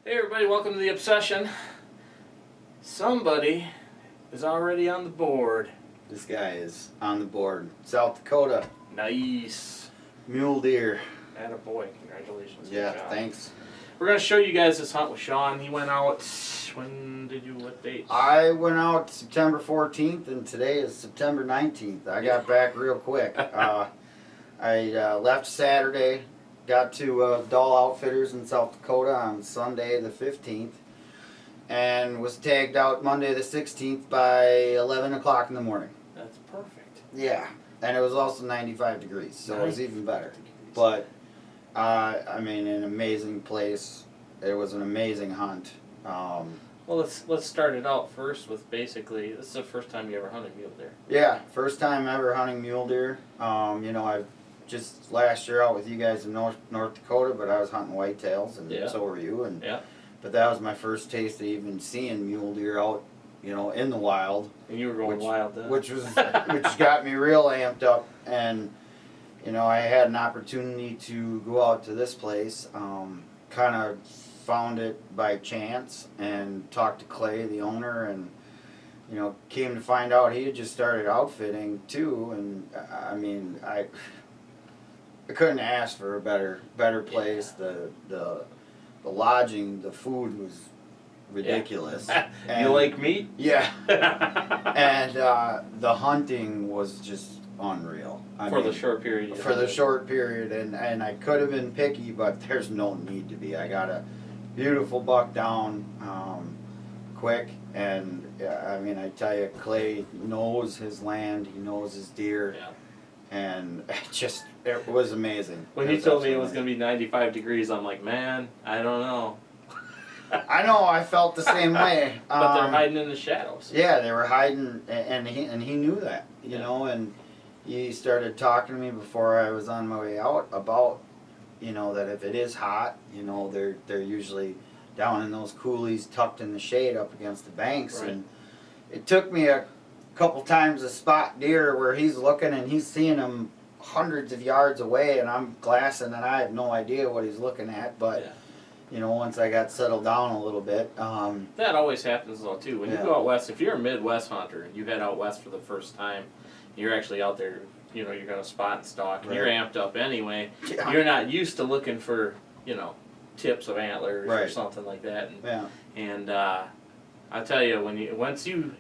Hey everybody, welcome to the Obsession. Somebody is already on the board. This guy is on the board. South Dakota. Nice. Muledeer. Attaboy, congratulations. Yeah, Good job. thanks. We're going to show you guys this hunt with Shawn. He went out, what date? I went out September 14th and today is September 19th. I got back real quick. I left Saturday, got to Doll Outfitters in South Dakota on Sunday the 15th, and was tagged out Monday the 16th by 11 o'clock in the morning. That's perfect. Yeah, and it was also 95 degrees, so it was even better. Degrees. But, I mean, an amazing place. It was an amazing hunt. Well, let's start it out first with basically, this is the first time you ever hunted mule deer. Yeah, first time ever hunting mule deer. You know, I've just last year out with you guys in North Dakota, but I was hunting whitetails, and so were you. And but that was my first taste of even seeing mule deer out, you know, in the wild. And you were going wild then. Which got me real amped up. And you know, I had an opportunity to go out to this place. Kind of found it by chance and talked to Clay, the owner, and you know, came to find out he had just started outfitting too. And I mean, I couldn't ask for a better place. The lodging, the food was ridiculous. You like meat? Yeah. And the hunting was just unreal. I mean, the short period. For the short period, and I could have been picky, but there's no need to be. I got a beautiful buck down quick, and I mean, I tell you, Clay knows his land, he knows his deer. Yeah. And it was amazing. When he told me it was going to be 95 degrees, I'm like, man, I don't know. I know, I felt the same way. But they're hiding in the shadows. Yeah, they were hiding, and he knew that, you know, and he started talking to me before I was on my way out about, you know, that if it is hot, you know, they're usually down in those coulees tucked in the shade up against the banks. Right. And it took me a couple times to spot deer where he's looking and he's seeing them hundreds of yards away, and I'm glassing and I have no idea what he's looking at. But you know, once I got settled down a little bit, that always happens though too. When you go out west, if you're a Midwest hunter and you head out west for the first time, you're actually out there. You know, you're going to spot and stalk. And you're amped up anyway. Yeah. You're not used to looking for, you know, tips of antlers or something like that. And I'll tell you,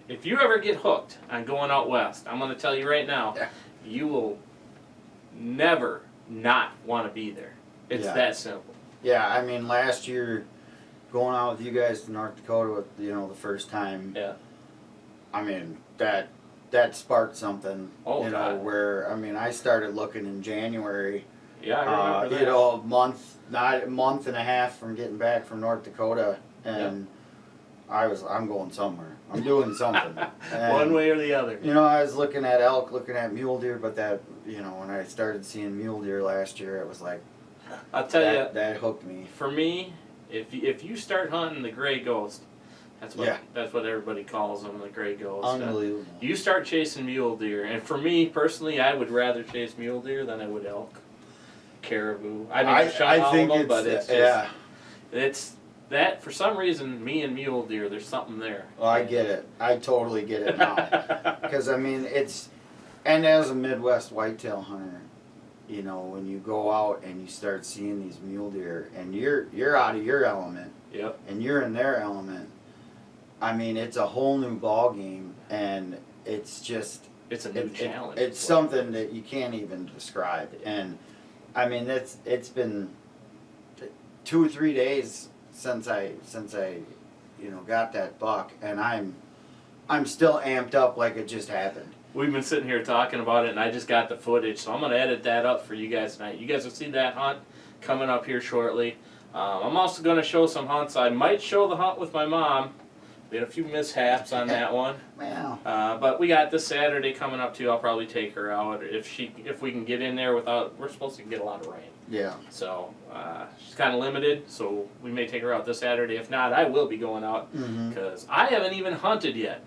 if you ever get hooked on going out west, I'm going to tell you right now, you will never not want to be there. It's that simple. Yeah, I mean, last year going out with you guys to North Dakota with, you know, the first time. Yeah. I mean, that sparked something, you know, where, I mean, I started looking in January. Yeah, I remember that. You know, a month and a half from getting back from North Dakota, and I'm going somewhere. I'm doing something. One way or the other. You know, I was looking at elk, looking at mule deer, but that, you know, when I started seeing mule deer last year, it was like, I'll tell you, that hooked me. For me, if you start hunting the gray ghost, that's what everybody calls them, the gray ghost. Unbelievable. You start chasing mule deer, and for me personally, I would rather chase mule deer than I would elk, caribou. I think all of them, but it's just, it's that for some reason. Me and mule deer, there's something there. Well, I get it. I totally get it now. Because I mean, and as a Midwest whitetail hunter, you know, when you go out and you start seeing these mule deer, and you're out of your element, and you're in their element. I mean, it's a whole new ball game, and it's just it's a new challenge. It's something that you can't even describe. And I mean, it's been 2 or 3 days since I you know, got that buck, and I'm still amped up like it just happened. We've been sitting here talking about it, and I just got the footage, so I'm going to edit that up for you guys tonight. You guys will see that hunt coming up here shortly. I'm also going to show some hunts. I might show the hunt with my mom. We had a few mishaps on that one. Wow. But we got this Saturday coming up too. I'll probably take her out if we can get in there without. We're supposed to get a lot of rain. Yeah. So she's kind of limited. So we may take her out this Saturday. If not, I will be going out because I haven't even hunted yet,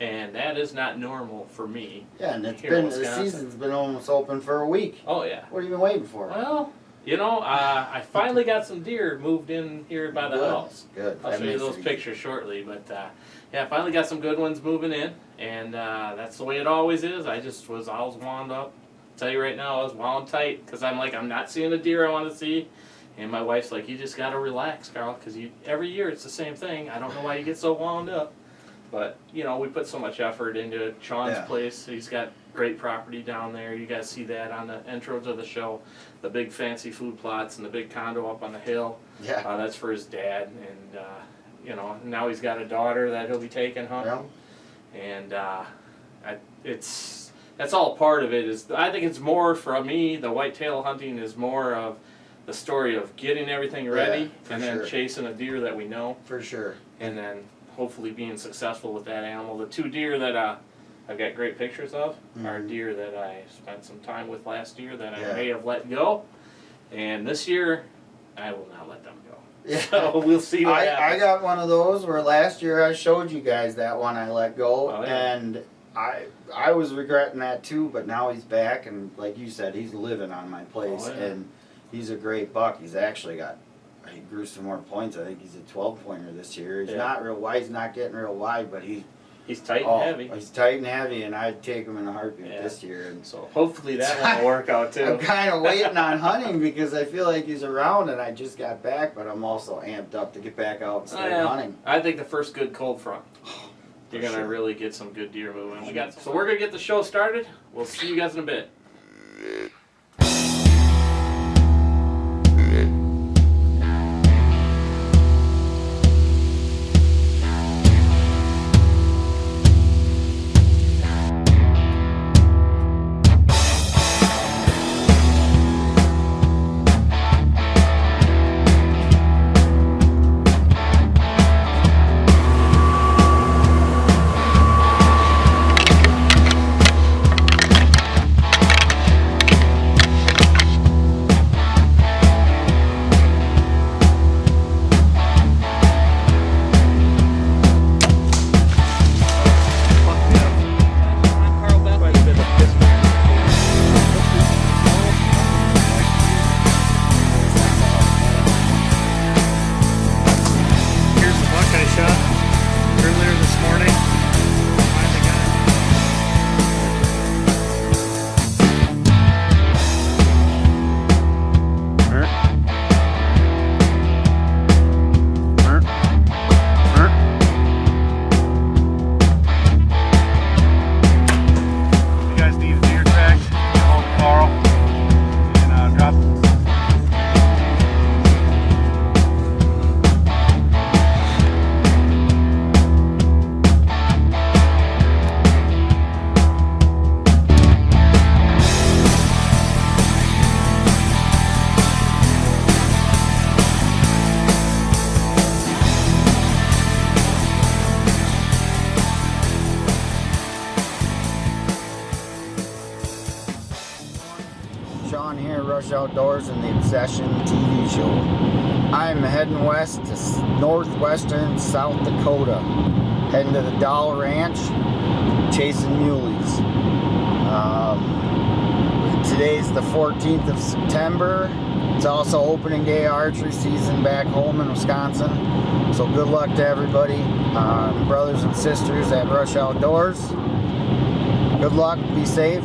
and that is not normal for me. Yeah, and the season's been almost open for a week. Oh yeah. What have you been waiting for? Well, You know, I finally got some deer moved in here by the house. Good. I'll show you those pictures shortly, but yeah, finally got some good ones moving in, and that's the way it always is. I was wound up. Tell you right now, I was wound tight because I'm like, I'm not seeing the deer I want to see, and my wife's like, you just gotta relax, Karl, because every year it's the same thing. I don't know why you get so wound up, but you know, we put so much effort into Shawn's place. He's got great property down there. You guys see that on the intro to the show. The big fancy food plots and the big condo up on the hill. Yeah. That's for his dad, and you know, now he's got a daughter that he'll be taking hunting. Yeah. And that's all part of it. I think it's more for me. The whitetail hunting is more of the story of getting everything ready and then chasing a deer that we know. For sure. And then hopefully being successful with that animal. The 2 deer that I've got great pictures of are deer that I spent some time with last year that I may have let go. And this year, I will not let them go. Yeah. So we'll see what happens. I got one of those where last year I showed you guys that one I let go. And I was regretting that too, but now he's back, and like you said, he's living on my place. And he's a great buck. He's actually he grew some more points. I think he's a 12-pointer this year. He's not real wide. He's not getting real wide, but he's tight and heavy. He's tight and heavy, and I'd take him in a heartbeat this year. And so hopefully that one will work out too. I'm kind of waiting on hunting because I feel like he's around, and I just got back, but I'm also amped up to get back out and start hunting. I think the first good cold front, you're going to really get some good deer moving. So we're going to get the show started. We'll see you guys in a bit. Shawn here, Rush Outdoors and the Obsession TV show. I'm heading west to northwestern South Dakota, heading to the Doll Ranch, chasing muleys. Today's the 14th of September. It's also opening day archery season back home in Wisconsin. So good luck to everybody, brothers and sisters at Rush Outdoors. Good luck, be safe.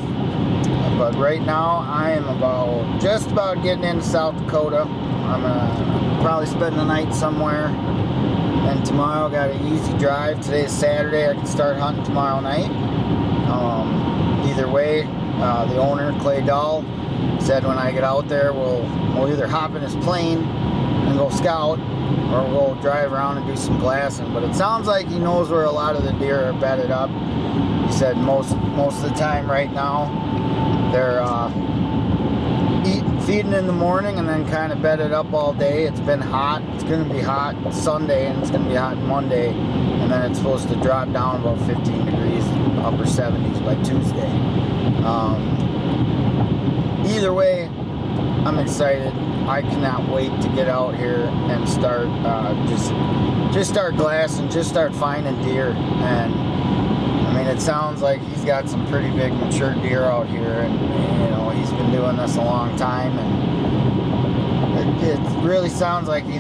But right now I am just about getting into South Dakota. I'm gonna probably spend the night somewhere, and tomorrow got an easy drive. Today's Saturday, I can start hunting tomorrow night. Either way, the owner, Clay Dahl, said when I get out there we'll either hop in his plane and go scout, or we'll drive around and do some glassing. But it sounds like he knows where a lot of the deer are bedded up. He said most of the time right now they're feeding in the morning and then kind of bedded up all day. It's been hot. It's going to be hot Sunday, and it's going to be hot Monday, and then it's supposed to drop down about 15 degrees, upper 70s by Tuesday. Either way, I'm excited. I cannot wait to get out here and start just start glassing, just start finding deer. And I mean, it sounds like he's got some pretty big mature deer out here, and you know, he's been doing this a long time, and it really sounds like he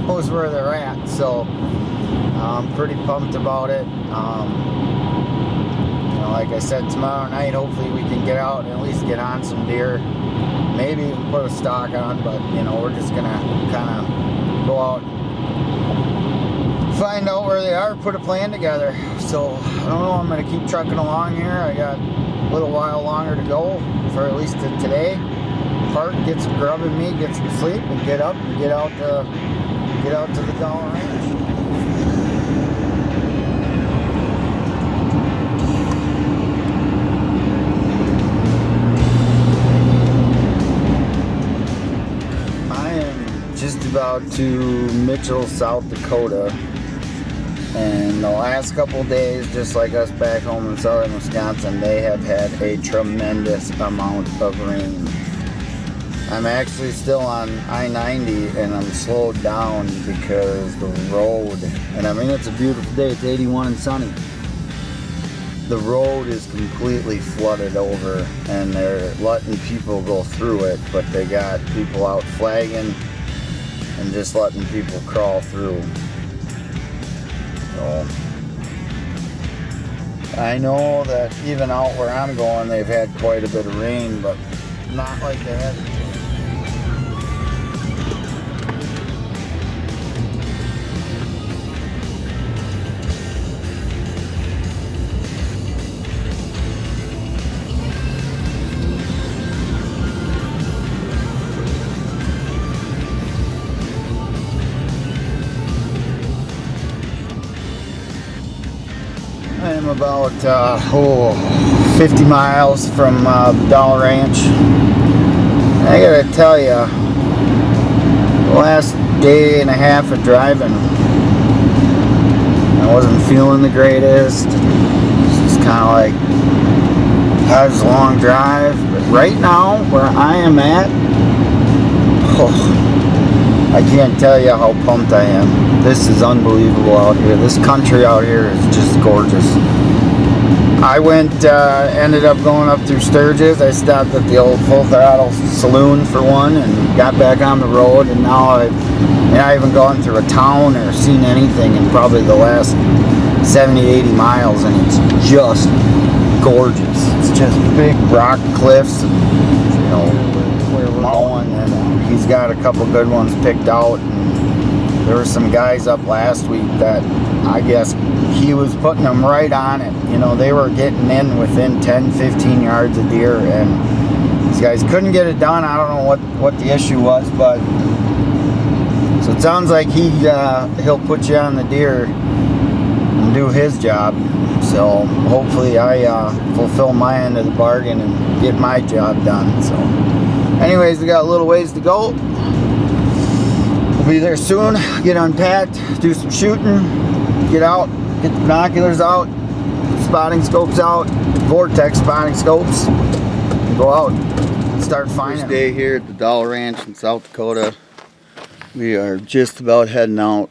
knows where they're at, so I'm pretty pumped about it. Like I said, tomorrow night hopefully we can get out and at least get on some deer, maybe even put a stock on, but we're just gonna kind of go out, find out where they are, put a plan together. So I don't know, I'm gonna keep trucking along here. I got a little while longer to go for at least today. Park, get some grub in me, get some sleep, and get up and get out to the Dollar Ranch. Just about to Mitchell, South Dakota, and the last couple days, just like us back home in southern Wisconsin, they have had a tremendous amount of rain. I'm actually still on I-90 and I'm slowed down because the road, and I mean it's a beautiful day, it's 81 and sunny, the road is completely flooded over and they're letting people go through it, but they got people out flagging and just letting people crawl through. So I know that even out where I'm going, they've had quite a bit of rain, but not like they had. I'm about 50 miles from the Dollar Ranch. I gotta tell you, the last day and a half of driving, I wasn't feeling the greatest. It's just kind of like, had this long drive. But right now, where I am at, I can't tell you how pumped I am. This is unbelievable out here. This country out here is just gorgeous. I ended up going up through Sturgis. I stopped at the old Full Throttle Saloon for one and got back on the road, and now I haven't gone through a town or seen anything in probably the last 70, 80 miles, and it's just gorgeous. It's just big rock cliffs, and, where we're going, and he's got a couple good ones picked out. And there were some guys up last week that I guess he was putting them right on it. They were getting in within 10, 15 yards of deer, and these guys couldn't get it done. I don't know what the issue was, but so it sounds like he'll put you on the deer and do his job. So hopefully I fulfill my end of the bargain and get my job done. So anyways, we got a little ways to go. We'll be there soon. Get unpacked, do some shooting, get out, get the binoculars out, spotting scopes out, vortex spotting scopes, and go out and start finding. First day here at the Dollar Ranch in South Dakota. We are just about heading out.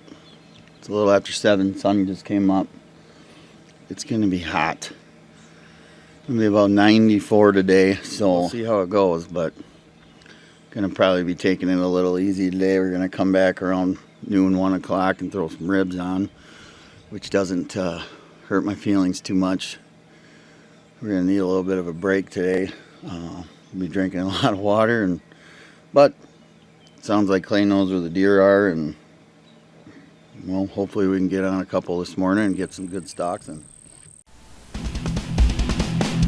It's a little after 7. Sun just came up. It's going to be hot. It's going to be about 94 today, so we'll see how it goes, but going to probably be taking it a little easy today. We're going to come back around noon, 1 o'clock and throw some ribs on, which doesn't hurt my feelings too much. We're going to need a little bit of a break today. We'll be drinking a lot of water, but it sounds like Clay knows where the deer are, and well, hopefully we can get on a couple this morning and get some good stocks in.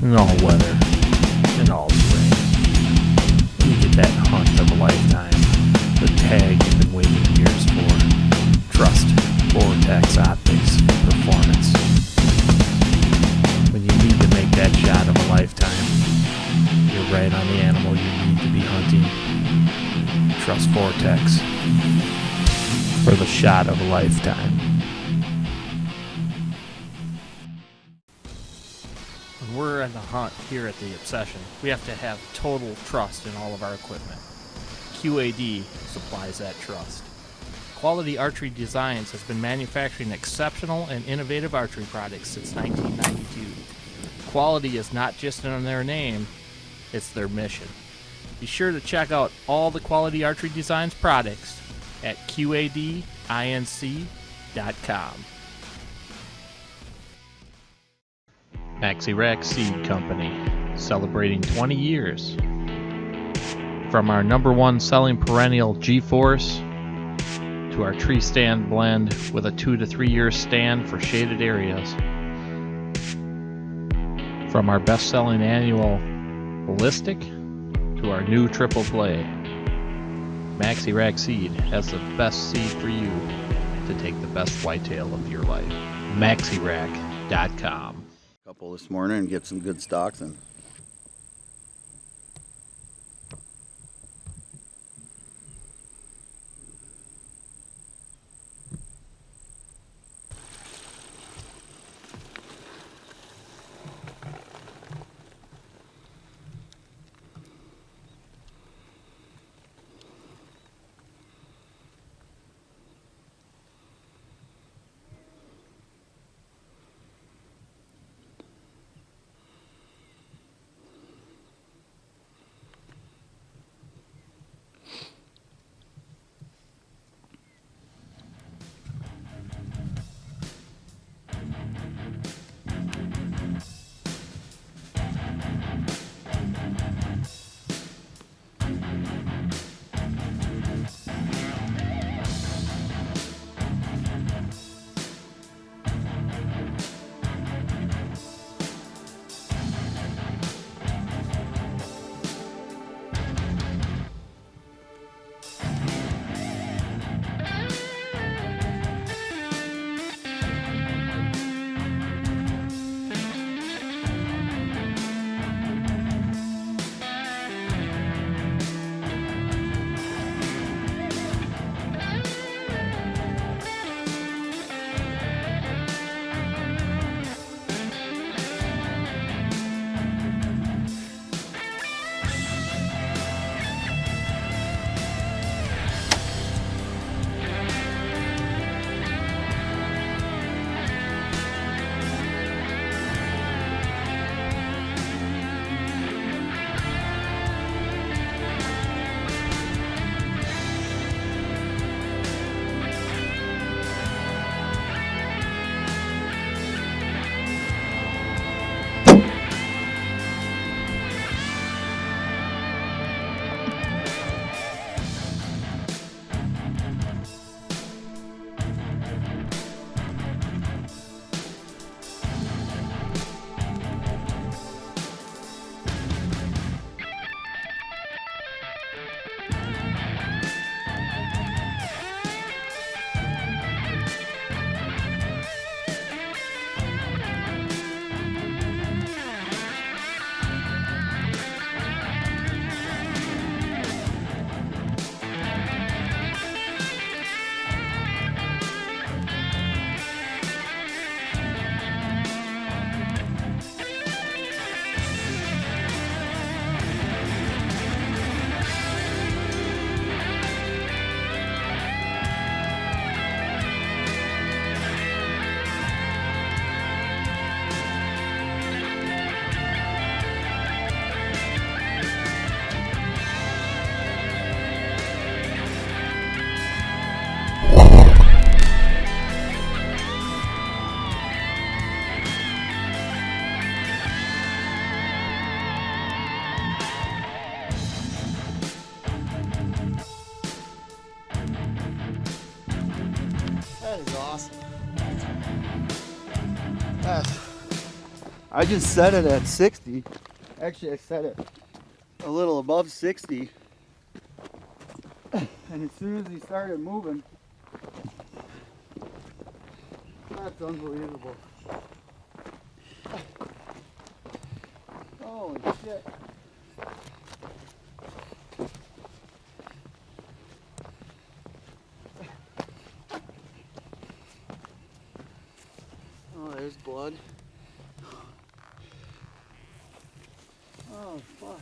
In all weather, in all spring, you get that hunt of a lifetime, the tag you've been waiting years for. Trust Vortex Optics Performance. When you need to make that shot of a lifetime, you're right on the animal you need to be hunting. Trust Vortex for the shot of a lifetime. When we're in the hunt here at the Obsession, we have to have total trust in all of our equipment. QAD supplies that trust. Quality Archery Designs has been manufacturing exceptional and innovative archery products since 1992. Quality is not just in their name, it's their mission. Be sure to check out all the Quality Archery Designs products at QADinc.com. Maxi Rack Seed Company, celebrating 20 years. From our #1 selling perennial G-Force to our tree stand blend with a 2 to 3 year stand for shaded areas. From our best-selling annual Ballistic to our new Triple Play, Maxi Rack Seed has the best seed for you to take the best whitetail of your life. MaxiRack.com. Couple this morning and get some good stocks in. I just set it at 60. Actually, I set it a little above 60. And as soon as he started moving, that's unbelievable. Holy shit. Oh, there's blood. Oh, fuck.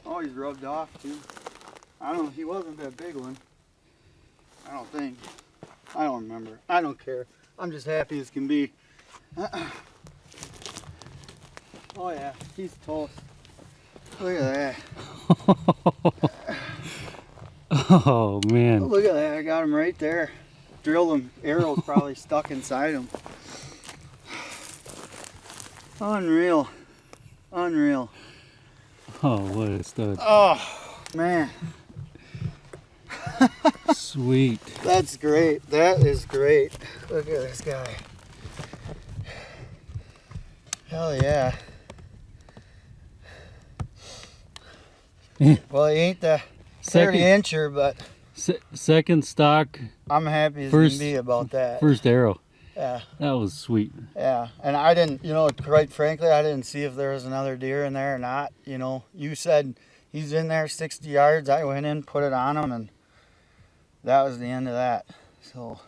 Oh, he's rubbed off, too. I don't know, he wasn't that big one. I don't think. I don't remember. I don't care. I'm just happy as can be. Oh yeah, he's toast. Look at that. Oh man. Look at that, I got him right there. Drilled him, arrows probably stuck inside him. Unreal. Unreal. Oh, what a stud. Oh, man. Sweet. That's great. That is great. Look at this guy. Hell yeah. Well, he ain't the 30-incher, but second stock. I'm happy as First- can be about that. First arrow. Yeah, That was sweet. yeah. And I didn't, you know, quite frankly, I didn't see if there was another deer in there or not. You know, you said he's in there 60 yards. I went in, put it on him, and that was the end of that. So,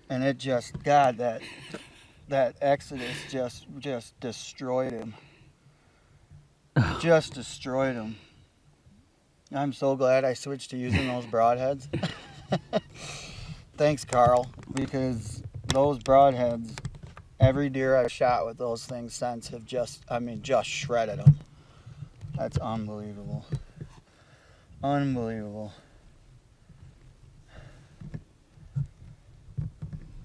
and it just, God, that Exodus just destroyed him. Just destroyed him. I'm so glad I switched to using those broadheads. Thanks, Karl, because those broadheads, every deer I've shot with those things since have just shredded them. That's unbelievable. Unbelievable.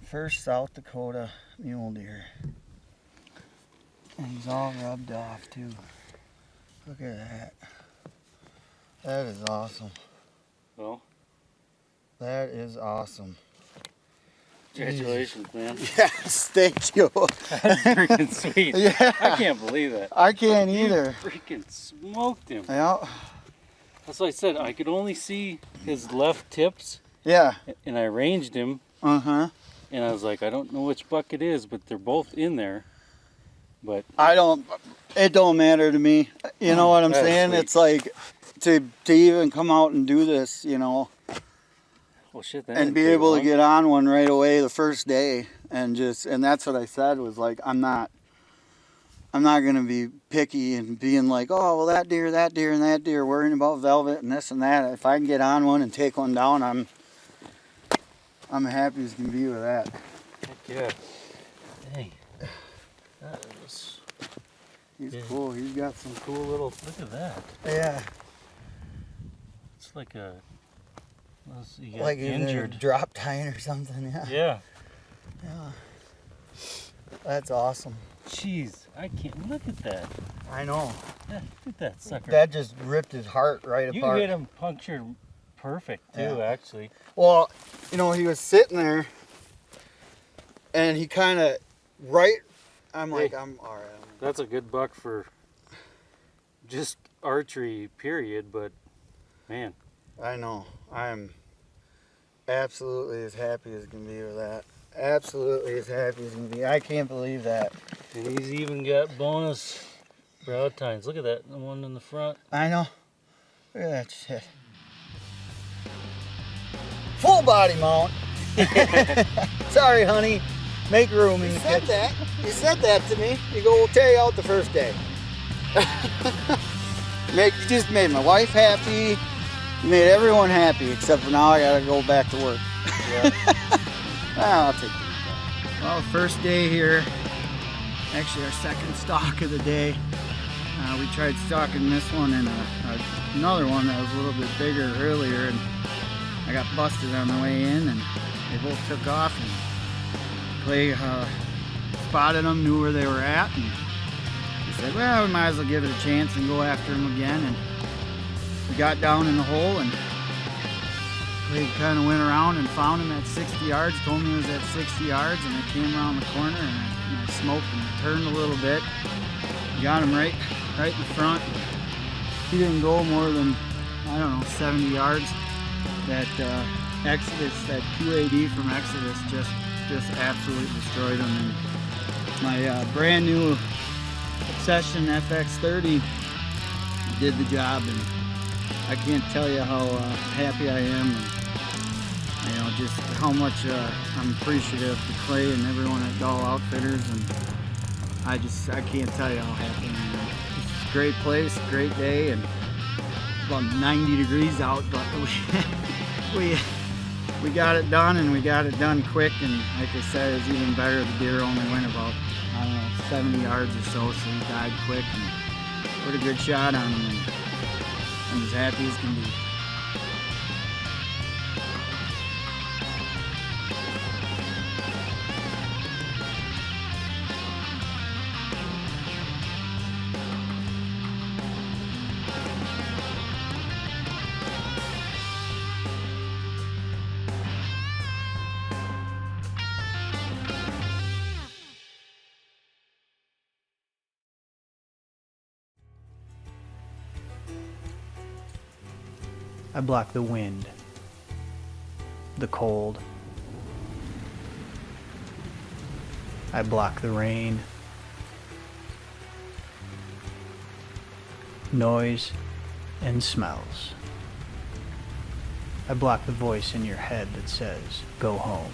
First South Dakota mule deer. And he's all rubbed off too. Look at that. That is awesome. Well, That is awesome. congratulations, man. Yes, thank you. That's freaking sweet. Yeah. I can't believe that. I can't either. You freaking smoked him. Yeah. That's what I said. I could only see his left tips, Yeah. and I ranged him, Uh-huh. and I was like, I don't know which buck it is, but they're both in there. But It don't matter to me. You know what I'm That's saying? sweet. It's like to even come out and do this, you know, well, shit, that and didn't be take able to long. get on one right away the first day and that's what I said was like, I'm not going to be picky and being like, oh, well, that deer, and that deer, worrying about velvet and this and that. If I can get on one and take one down, I'm happy as can be with that. Heck yeah. Dang. That was... He's Yeah. cool. He's got some cool little. Look at that. Yeah. It's like a... You got Like injured. injured. Drop tying or something. Yeah. Yeah. Yeah. That's awesome. Jeez, I can't... Look at that. I know. Yeah, look at that sucker. That just ripped his heart right you apart. hit him punctured perfect, too, Yeah. actually. Well, you know, he was sitting there, and he kind of I'm like, Hey. I'm all right. That's a good buck for just archery, period, but man. I know. I'm absolutely as happy as can be with that. Absolutely as happy as can be. I can't believe that. And he's even got bonus brow tines. Look at that, the one in the front. I know. Look at that shit. Full body mount. Sorry, honey. Make room in the kitchen. You said that to me. You go, we'll tear you out the first day. You just made my wife happy. You made everyone happy, except for now I gotta go back to work. Yeah. I'll take it. Well, first day here. Actually, our second stalk of the day. We tried stalking this one and another one that was a little bit bigger earlier, and I got busted on the way in, and they both took off. And Clay spotted them, knew where they were at, and he said, well, we might as well give it a chance and go after them again. And we got down in the hole, and Clay kind of went around and found him at 60 yards, told me he was at 60 yards, and I came around the corner, and I smoked and turned a little bit. Got him right in the front. He didn't go more than, I don't know, 70 yards. That Exodus, that QAD from Exodus just absolutely destroyed him. And my brand new Obsession FX30 did the job, and I can't tell you how happy I am, and you know, just how much I'm appreciative to Clay and everyone at Doll Outfitters, and I can't tell you how happy I am. It's a great place, great day, and about 90 degrees out, but we we got it done, and we got it done quick, and like I said, it's even better. The deer only went about, I don't know, 70 yards or so he died quick, and put a good shot on him, and I'm as happy as can be. I block the wind, the cold. I block the rain, noise, and smells. I block the voice in your head that says, go home.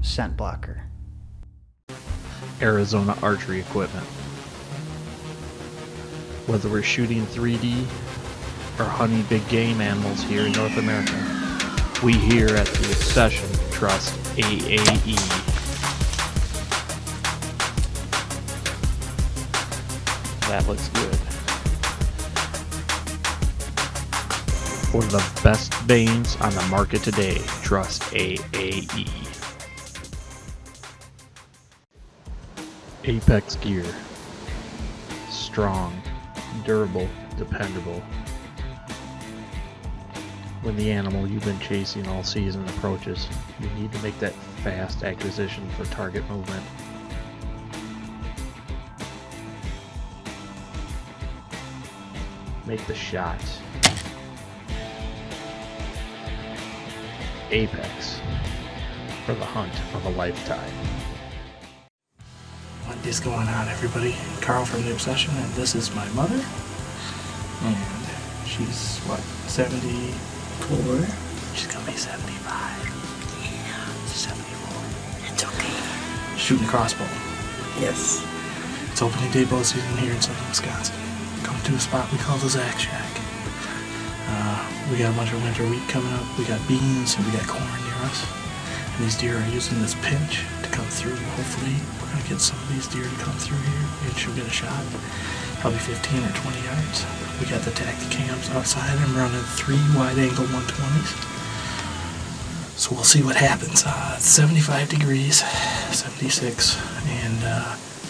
Scent blocker. Arizona archery equipment. Whether we're shooting 3D or hunting big game animals here in North America, we here at the Obsession trust AAE. That looks good. One of the best banes on the market today, trust AAE. Apex gear. Strong, durable, dependable. When the animal you've been chasing all season approaches, you need to make that fast acquisition for target movement. Make the shot. Apex, for the hunt of a lifetime. What is going on, everybody? Karl from the Obsession, and this is my mother. And she's, what, 74? She's gonna be 75. Yeah. 74. It's okay. Shooting crossbow. Yes. It's opening day bow season here in southern Wisconsin. Come to a spot we call the Zach Shack. We got a bunch of winter wheat coming up. We got beans and we got corn near us. And these deer are using this pinch to come through. Hopefully, we're gonna get some of these deer to come through here and she'll get a shot. Probably 15 or 20 yards. We got the Tacticams outside. I'm running 3 wide-angle 120s. So we'll see what happens. It's 75 degrees, 76, and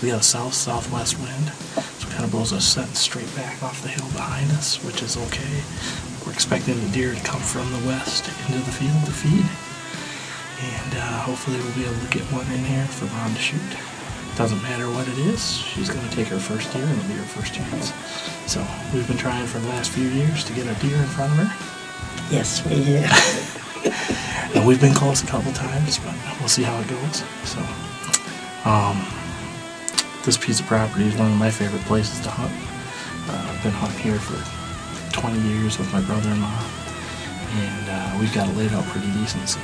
we got a south-southwest wind. So it kind of blows us setting straight back off the hill behind us, which is okay. We're expecting the deer to come from the west into the field to feed. And hopefully we'll be able to get one in here for Mom to shoot. Doesn't matter what it is, she's going to take her first deer and it'll be her first chance. So we've been trying for the last few years to get a deer in front of her. Yes, we have. And we've been close a couple times, but we'll see how it goes. So, this piece of property is one of my favorite places to hunt. I've been hunting here for 20 years with my brother-in-law, and we've got it laid out pretty decent. So,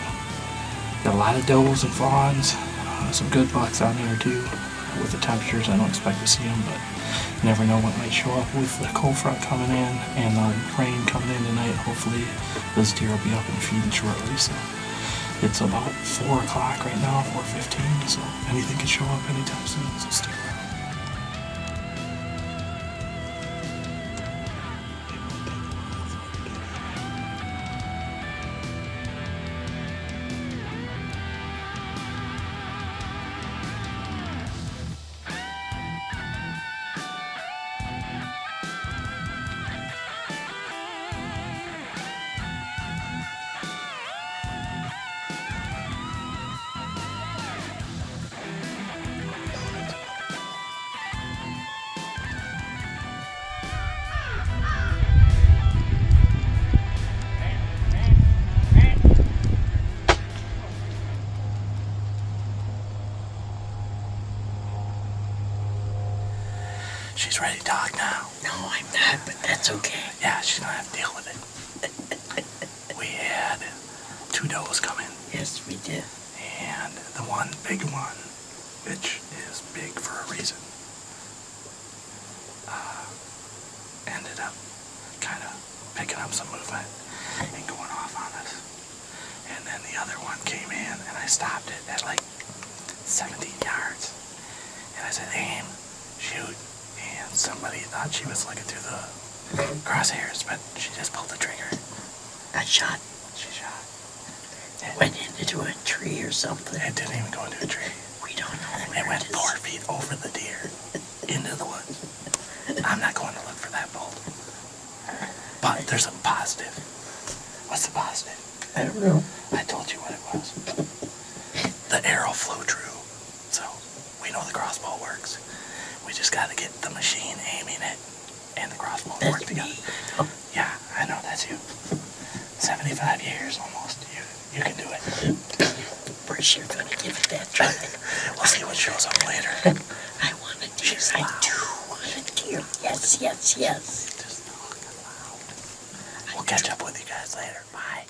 got a lot of does and fawns, some good bucks on here too. With the temperatures, I don't expect to see them, but you never know what might show up with the cold front coming in and the rain coming in tonight. Hopefully, this deer will be up and feeding shortly. So, it's about 4 o'clock right now, 4:15. So, anything can show up anytime soon. So, stick around. She's ready to talk now. No, I'm not, but that's okay. Yeah, she's gonna have to deal with it. We had 2 does come in. Yes, we did. And the one big one, which is big for a reason, ended up kind of somebody thought she was looking through the crosshairs, but she just pulled the trigger. I shot. She shot. Went into a tree or something. It didn't even go into a tree. We don't know. It went 4 feet over the deer into the woods. I'm not going to look for that bolt. But there's a positive. What's the positive? I don't know. I told you what it was. The arrow flew true. So we know the crossbow works. We just got to get the machine aiming it and the crossbow to work together. Oh. Yeah, I know, that's you. 75 years almost. You can do it. First, you're going to give it that try. We'll see what shows up later. I want a deer. I do want a deer. Yes, yes, yes. Just talk loud. We'll catch up with you guys later. Bye.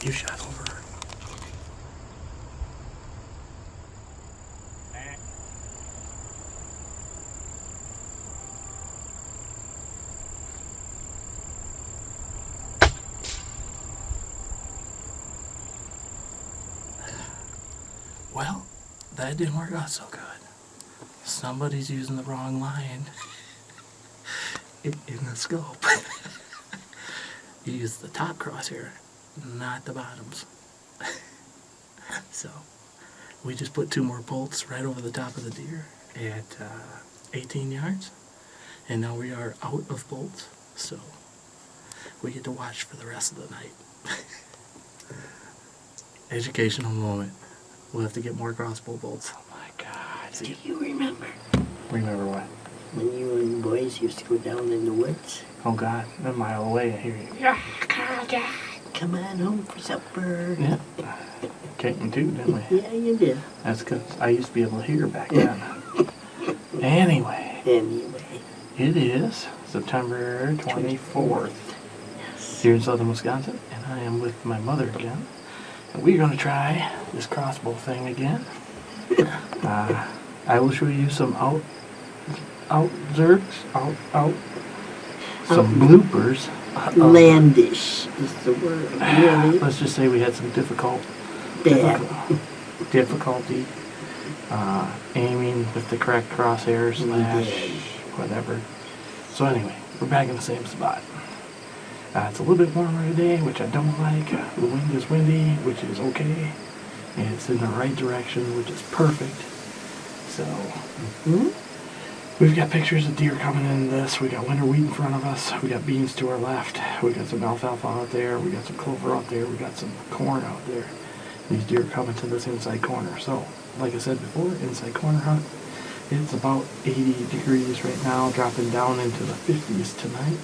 You shot over her. Well, that didn't work out so good. Somebody's using the wrong line in the scope. You use the top crosshair, not the bottoms. So we just put 2 more bolts right over the top of the deer at 18 yards, and now we are out of bolts, so we get to watch for the rest of the night. Educational moment. We'll have to get more crossbow bolts. Oh my God. Do you remember Remember what? when you and boys used to go down in the woods? Oh God, a mile away I hear you. Yeah, Karl, yeah. Come on home for supper. Yeah. Came too, didn't we? Yeah, you did. That's because I used to be able to hear back then. Anyway, it is September 24th here in southern Wisconsin, and I am with my mother again. And we're going to try this crossbow thing again. I will show you some some bloopers. Landish is the word. Really? Let's just say we had some difficulty aiming with the correct crosshair / whatever. So anyway, we're back in the same spot. It's a little bit warmer today, which I don't like. The wind is windy, which is okay. And it's in the right direction, which is perfect. So, we've got pictures of deer coming in this. We got winter wheat in front of us. We got beans to our left. We got some alfalfa out there. We got some clover out there. We got some corn out there. These deer are coming to this inside corner. So, like I said before, inside corner hunt. It's about 80 degrees right now, dropping down into the 50s tonight.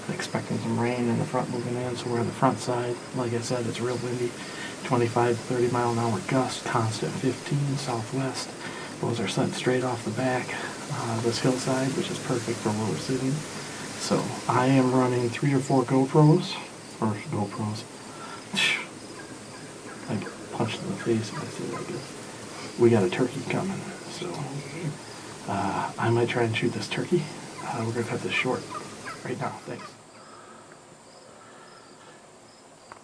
Expecting some rain in the front moving in, so we're on the front side. Like I said, it's real windy. 25, 30 mile an hour gust, constant 15 southwest. Those are sent straight off the back this hillside, which is perfect for where we're sitting. So I am running 3 or 4 GoPros. I get punched in the face if I say that. We got a turkey coming, so I might try and shoot this turkey. We're gonna cut this short right now. Thanks.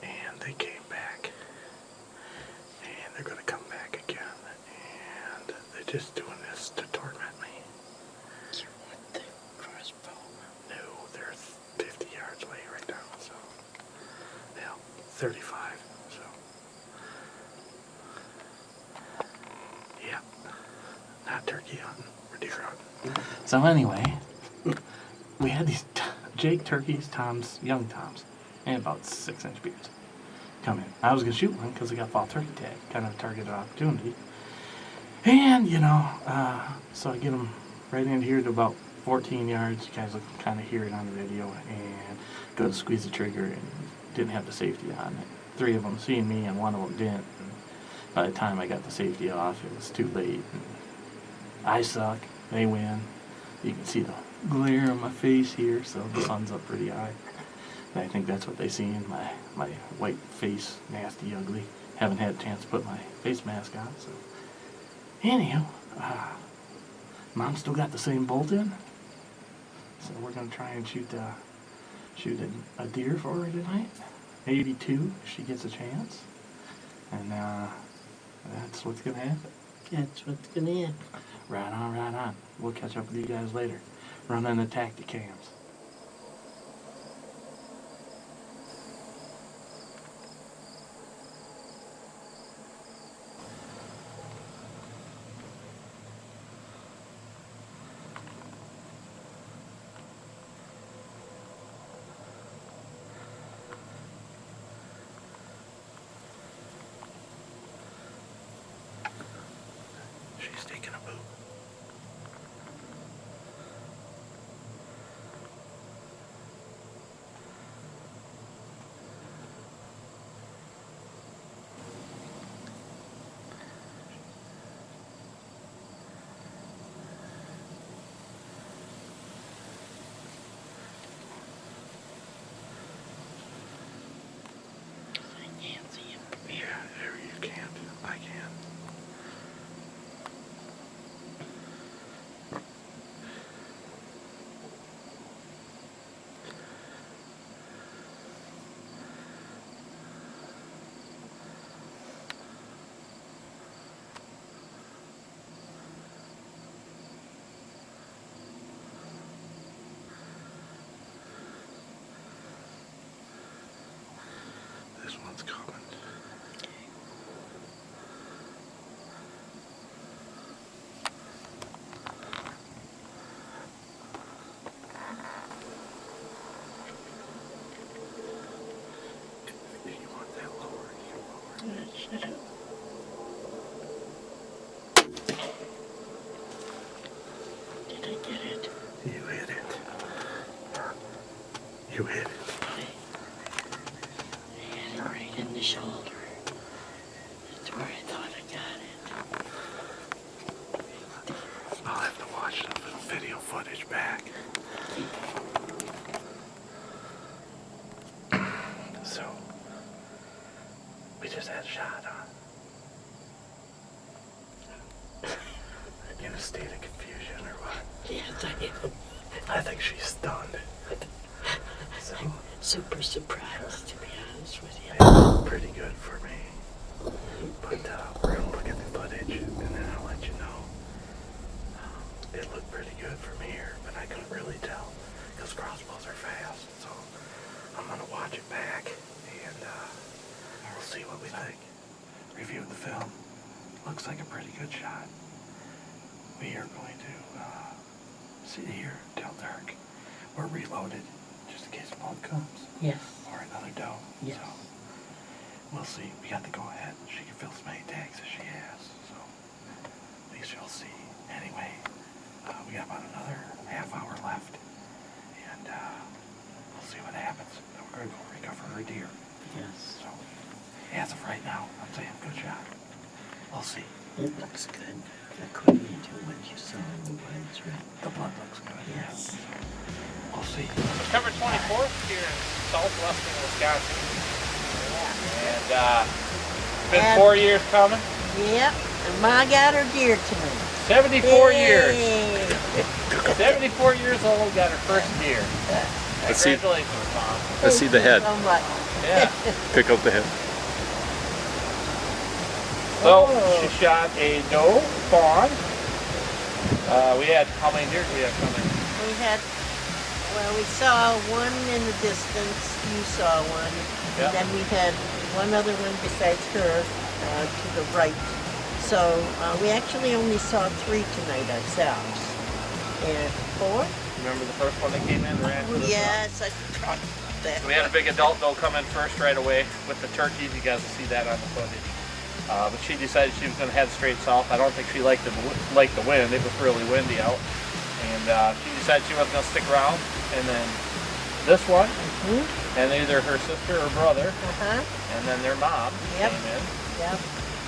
And they came back, and they're gonna come back again, and they're just doing this to torment me. You want the crossbow? No, they're 50 35. So, yeah, not turkey hunting, we're deer hunting. So anyway, we had these Jake turkeys, young toms, and about 6-inch beards come in. I was gonna shoot one because I got fall turkey tag, kind of a targeted opportunity. And so I get them right in here to about 14 yards. You guys will kind of hear it on the video, and go to squeeze the trigger and didn't have the safety on it. 3 of them seen me and 1 of them didn't. And by the time I got the safety off, it was too late. And I suck. They win. You can see the glare on my face here, so the sun's up pretty high. And I think that's what they seen, my white face, nasty, ugly. Haven't had a chance to put my face mask on, so. Anyhow, Mom still got the same bolt in, so we're gonna try and shoot a deer for her tonight. Maybe 2 if she gets a chance, and that's what's gonna happen. That's what's gonna happen. Right on, right on. We'll catch up with you guys later. Running the Tacticams. She's taking a poop. I can't see him. Yeah, there you can't. I can. This one's coming. If you want that lower, you can lower. Shut up. Did I get it? You hit it. You hit it. I had it right in the shoulder. That's where I thought I got it. I'll have to watch the video footage back. So, we just had a shot, huh? In a state of confusion or what? Yes, I am. I think she's stunned. So, I'm super surprised, to be honest with you. it looked pretty good for me. But we're gonna look at the footage and then I'll let you know. It looked pretty good from here, but I couldn't really tell because crossbows are fast. So I'm gonna watch it back and we'll see what we think. Review the film. Looks like a pretty good shot. We are going to sit here till dark. We're reloaded just in case a bump comes. Yes. Or another doe. Yes. So we'll see. We got to go ahead. She can fill as many tags as she has. So at least you'll see. Anyway, we got about another half hour left. And we'll see what happens. Then we're going to go recover her deer. Yes. So as of right now, I'm saying good shot. We'll see. It looks good. According to what you saw in the woods, right? The blood looks good. Yes. We'll see. September 24th here in southwestern Wisconsin. And it's been 4 years coming. Yep. And Ma got her deer tonight. 74 years. Yay. 74 years old, got her first deer. Let's see. Congratulations, Mom. Let's see the head. So much. Yeah. Pick up the head. So she shot a doe fawn. We had, how many deer did we have coming? We had Well, we saw one in the distance. You saw one. Yeah. And then we had one other one besides her to the right. So we actually only saw 3 tonight ourselves. And 4? Remember the first one that came in? Ran to the Yes, I forgot that. We had a big adult doe come in first right away with the turkeys. You guys will see that on the footage. But she decided she was going to head straight south. I don't think she liked the wind. It was really windy out. And she decided she wasn't going to stick around. And then this one, and either her sister or brother, and then their mom came in. Yep.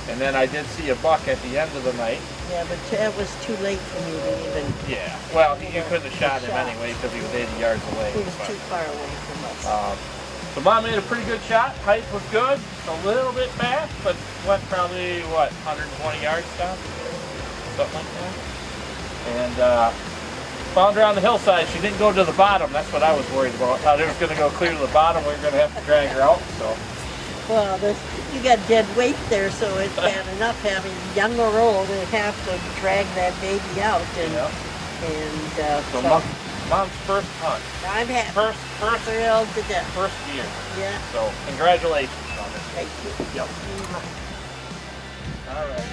And then I did see a buck at the end of the night. Yeah, but it was too late for me to even... Yeah, well, you couldn't have shot him anyway because he was 80 yards away. He was too far away from us. So Mom made a pretty good shot. Height was good. A little bit fast, but went probably, 120 yards down? Something like that. And found her on the hillside. She didn't go to the bottom. That's what I was worried about. I thought it was going to go clear to the bottom. We were going to have to drag her out. So. Well, you got dead weight there, so it's bad enough having young or old and have to drag that baby out. So Mom's first hunt. I'm happy. First Thrilled to death. First year. Yeah. So congratulations on it. Thank you. Yep. All right.